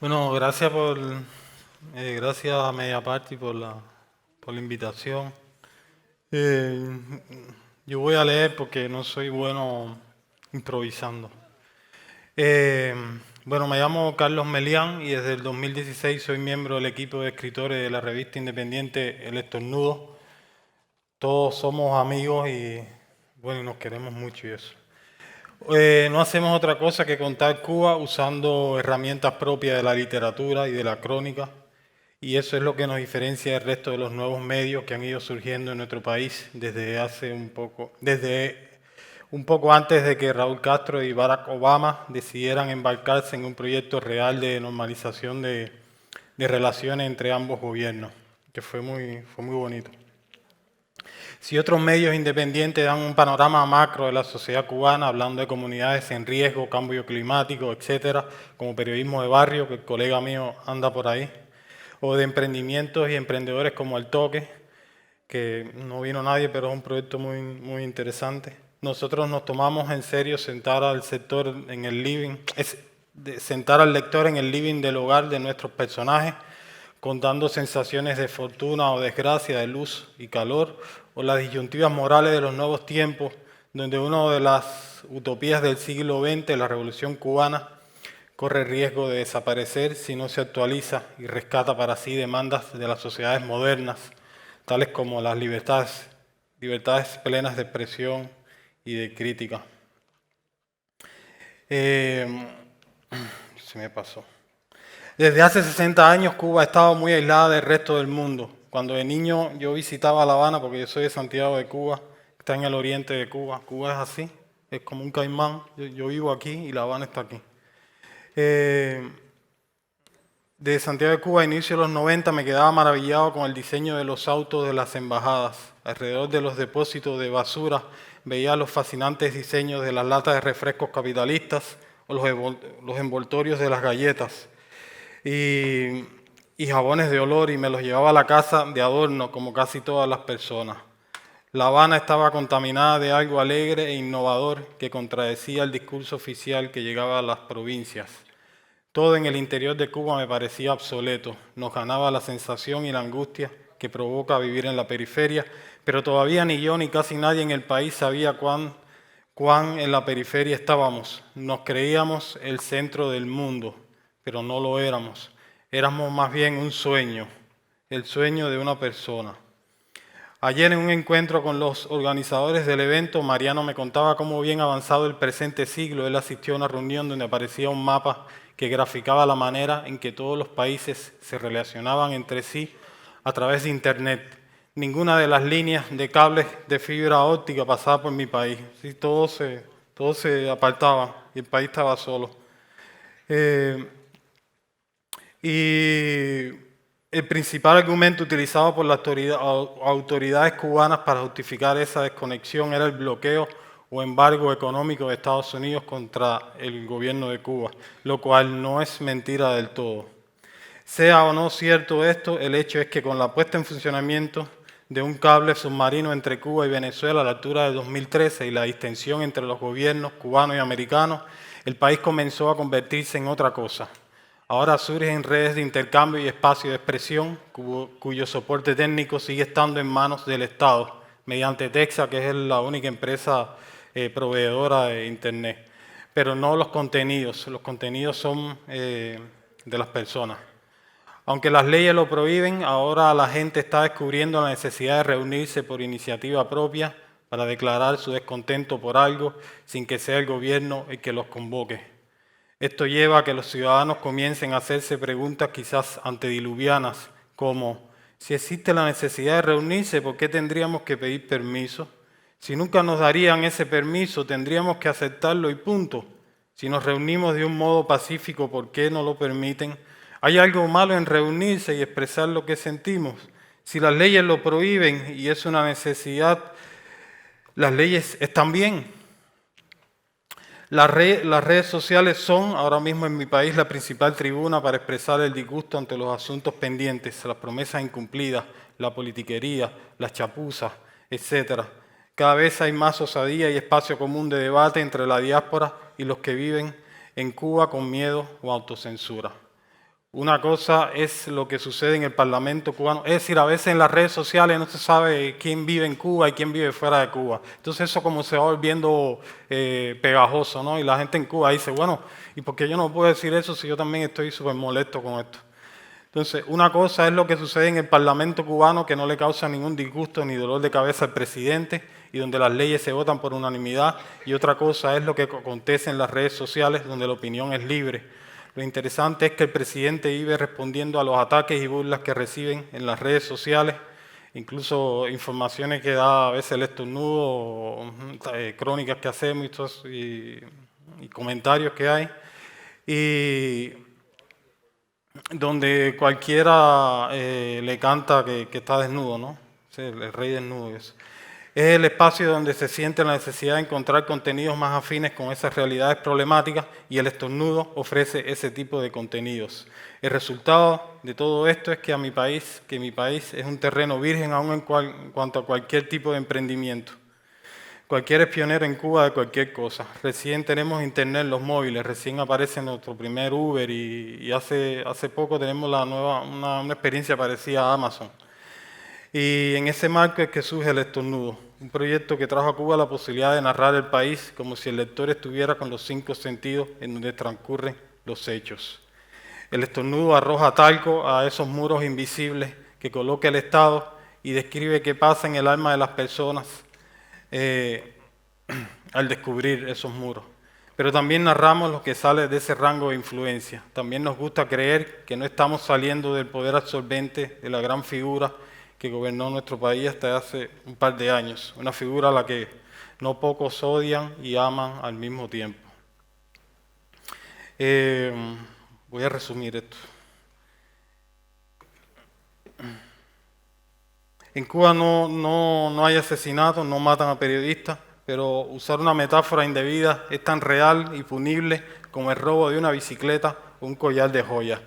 Bueno, gracias a Mediapart por la invitación. Eh, yo voy a leer porque no soy bueno improvisando. Eh, bueno, me llamo Carlos Melián y desde el 2016 soy miembro del equipo de escritores de la revista independiente El Estornudo. Todos somos amigos y bueno, y nos queremos mucho y eso. No hacemos otra cosa que contar Cuba usando herramientas propias de la literatura y de la crónica, y eso es lo que nos diferencia del resto de los nuevos medios que han ido surgiendo en nuestro país desde un poco antes de que Raúl Castro y Barack Obama decidieran embarcarse en un proyecto real de normalización de relaciones entre ambos gobiernos, que fue muy bonito. Si otros medios independientes dan un panorama macro de la sociedad cubana, hablando de comunidades en riesgo, cambio climático, etcétera, como periodismo de barrio, que el colega mío anda por ahí, o de emprendimientos y emprendedores como El Toque, que no vino nadie, pero es un proyecto muy interesante. Nosotros nos tomamos en serio sentar al sector en el living, sentar al lector en el living del hogar de nuestros personajes, contando sensaciones de fortuna o desgracia, de luz y calor, o las disyuntivas morales de los nuevos tiempos, donde una de las utopías del siglo XX, la Revolución Cubana, corre riesgo de desaparecer si no se actualiza y rescata para sí demandas de las sociedades modernas, tales como las libertades plenas de expresión y de crítica. Se me pasó. Desde hace 60 años Cuba ha estado muy aislada del resto del mundo. Cuando de niño yo visitaba La Habana, porque yo soy de Santiago de Cuba, está en el oriente de Cuba. Cuba es así, es como un caimán. Yo vivo aquí y La Habana está aquí. De Santiago de Cuba a inicio de los 90 me quedaba maravillado con el diseño de los autos de las embajadas. Alrededor de los depósitos de basura veía los fascinantes diseños de las latas de refrescos capitalistas o los envoltorios de las galletas y jabones de olor y me los llevaba a la casa de adorno como casi todas las personas. La Habana estaba contaminada de algo alegre e innovador que contradecía el discurso oficial que llegaba a las provincias. Todo en el interior de Cuba me parecía obsoleto, nos ganaba la sensación y la angustia que provoca vivir en la periferia, pero todavía ni yo ni casi nadie en el país sabía cuán en la periferia estábamos. Nos creíamos el centro del mundo, pero no lo éramos. Éramos más bien un sueño, el sueño de una persona. Ayer en un encuentro con los organizadores del evento, Mariano me contaba cómo bien avanzado el presente siglo. Él asistió a una reunión donde aparecía un mapa que graficaba la manera en que todos los países se relacionaban entre sí a través de Internet. Ninguna de las líneas de cables de fibra óptica pasaba por mi país. Sí, todo se apartaba y el país estaba solo. Y el principal argumento utilizado por las autoridades cubanas para justificar esa desconexión era el bloqueo o embargo económico de Estados Unidos contra el gobierno de Cuba, lo cual no es mentira del todo. Sea o no cierto esto, el hecho es que con la puesta en funcionamiento de un cable submarino entre Cuba y Venezuela a la altura de 2013 y la distensión entre los gobiernos cubano y americano, el país comenzó a convertirse en otra cosa. Ahora surgen redes de intercambio y espacio de expresión cuyo soporte técnico sigue estando en manos del Estado, mediante Texa, que es la única empresa proveedora de Internet. Pero no los contenidos son de las personas. Aunque las leyes lo prohíben, ahora la gente está descubriendo la necesidad de reunirse por iniciativa propia para declarar su descontento por algo sin que sea el gobierno el que los convoque. Esto lleva a que los ciudadanos comiencen a hacerse preguntas quizás antediluvianas, como si existe la necesidad de reunirse, ¿por qué tendríamos que pedir permiso? Si nunca nos darían ese permiso, tendríamos que aceptarlo y punto. Si nos reunimos de un modo pacífico, ¿por qué no lo permiten? ¿Hay algo malo en reunirse y expresar lo que sentimos? Si las leyes lo prohíben y es una necesidad, las leyes están bien. Las redes sociales son ahora mismo en mi país la principal tribuna para expresar el disgusto ante los asuntos pendientes, las promesas incumplidas, la politiquería, las chapuzas, etc. Cada vez hay más osadía y espacio común de debate entre la diáspora y los que viven en Cuba con miedo o autocensura. Una cosa es lo que sucede en el Parlamento cubano. Es decir, a veces en las redes sociales no se sabe quién vive en Cuba y quién vive fuera de Cuba. Entonces eso como se va volviendo pegajoso, ¿no? Y la gente en Cuba dice, bueno, ¿y por qué yo no puedo decir eso si yo también estoy súper molesto con esto? Entonces, una cosa es lo que sucede en el Parlamento cubano, que no le causa ningún disgusto ni dolor de cabeza al presidente y donde las leyes se votan por unanimidad, y otra cosa es lo que acontece en las redes sociales, donde la opinión es libre. Lo interesante es que el presidente vive respondiendo a los ataques y burlas que reciben en las redes sociales, incluso informaciones que da a veces el estornudo, crónicas que hacemos y comentarios que hay. Y donde cualquiera le canta que está desnudo, ¿no? Sí, el rey desnudo. Es el espacio donde se siente la necesidad de encontrar contenidos más afines con esas realidades problemáticas, y el estornudo ofrece ese tipo de contenidos. El resultado de todo esto es que mi país es un terreno virgen aún en cuanto a cualquier tipo de emprendimiento. Cualquiera es pionero en Cuba de cualquier cosa. Recién tenemos internet en los móviles, recién aparece nuestro primer Uber y hace poco tenemos una experiencia parecida a Amazon. Y en ese marco es que surge El Estornudo, un proyecto que trajo a Cuba la posibilidad de narrar el país como si el lector estuviera con los 5 sentidos en donde transcurren los hechos. El estornudo arroja talco a esos muros invisibles que coloca el Estado y describe qué pasa en el alma de las personas al descubrir esos muros. Pero también narramos lo que sale de ese rango de influencia. También nos gusta creer que no estamos saliendo del poder absorbente de la gran figura que gobernó nuestro país hasta hace un par de años. Una figura a la que no pocos odian y aman al mismo tiempo. Voy a resumir esto. En Cuba no hay asesinatos, no matan a periodistas, pero usar una metáfora indebida es tan real y punible como el robo de una bicicleta o un collar de joyas.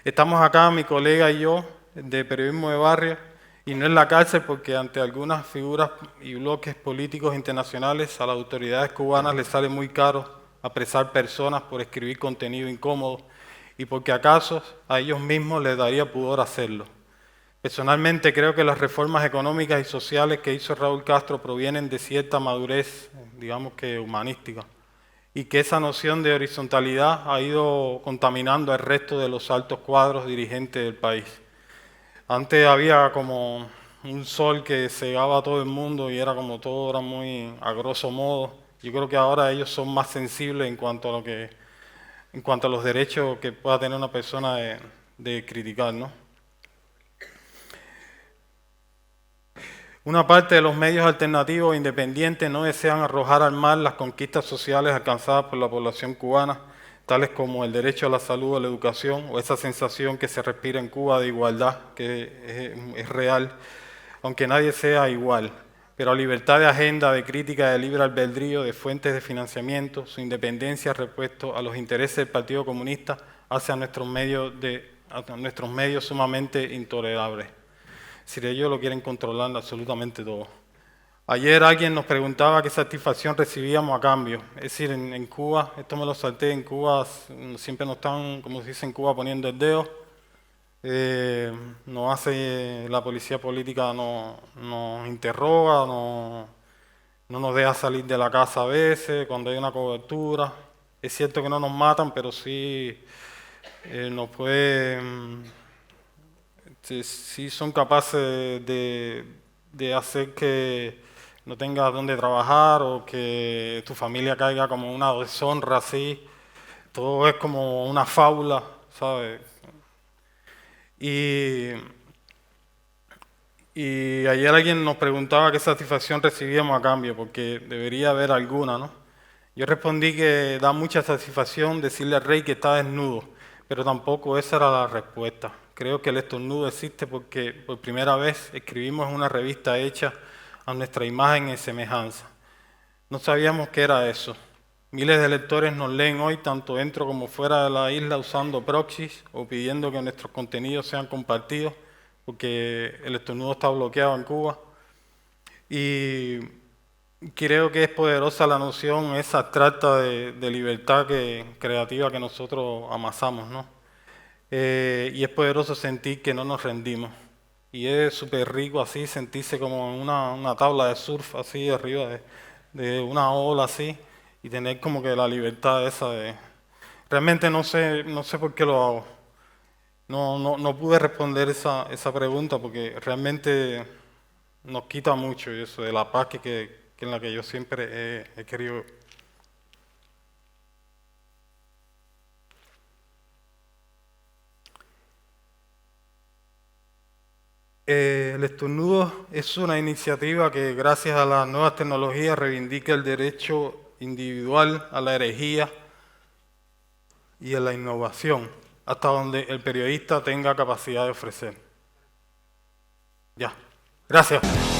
Estamos acá, mi colega y yo, de Periodismo de Barrio, y no en la cárcel porque ante algunas figuras y bloques políticos internacionales a las autoridades cubanas les sale muy caro apresar personas por escribir contenido incómodo y porque acaso a ellos mismos les daría pudor hacerlo. Personalmente creo que las reformas económicas y sociales que hizo Raúl Castro provienen de cierta madurez, digamos que humanística, y que esa noción de horizontalidad ha ido contaminando al resto de los altos cuadros dirigentes del país. Antes había como un sol que cegaba a todo el mundo y era como todo era muy a grosso modo. Yo creo que ahora ellos son más sensibles en cuanto a los derechos que pueda tener una persona de criticar, ¿no? Una parte de los medios alternativos e independientes no desean arrojar al mar las conquistas sociales alcanzadas por la población cubana, tales como el derecho a la salud o la educación, o esa sensación que se respira en Cuba de igualdad, que es real, aunque nadie sea igual. Pero a libertad de agenda, de crítica, de libre albedrío, de fuentes de financiamiento, su independencia respecto a los intereses del Partido Comunista hace a nuestros medios sumamente intolerables. Es decir, ellos lo quieren controlar absolutamente todo. Ayer alguien nos preguntaba qué satisfacción recibíamos a cambio. Es decir, en Cuba, esto me lo salté, en Cuba siempre nos están, como se dice en Cuba, poniendo el dedo. Nos hace la policía política, nos interroga, no nos deja salir de la casa a veces, cuando hay una cobertura. Es cierto que no nos matan, pero sí nos pueden... Sí son capaces de hacer que no tengas dónde trabajar o que tu familia caiga como una deshonra así. Todo es como una fábula, ¿sabes? Y ayer alguien nos preguntaba qué satisfacción recibíamos a cambio, porque debería haber alguna, ¿no? Yo respondí que da mucha satisfacción decirle al rey que está desnudo, pero tampoco esa era la respuesta. Creo que el estornudo existe porque por primera vez escribimos en una revista hecha a nuestra imagen y semejanza. No sabíamos qué era eso. Miles de lectores nos leen hoy tanto dentro como fuera de la isla usando proxies o pidiendo que nuestros contenidos sean compartidos porque el estornudo está bloqueado en Cuba. Y creo que es poderosa la noción esa abstracta de libertad creativa que nosotros amasamos, ¿no? y es poderoso sentir que no nos rendimos. Y es súper rico así sentirse como en una tabla de surf así arriba de una ola así y tener como que la libertad esa de... Realmente no sé por qué lo hago. No pude responder esa pregunta porque realmente nos quita mucho eso de la paz que en la que yo siempre he querido. El estornudo es una iniciativa que gracias a las nuevas tecnologías reivindica el derecho individual a la herejía y a la innovación, hasta donde el periodista tenga capacidad de ofrecer. Ya, gracias.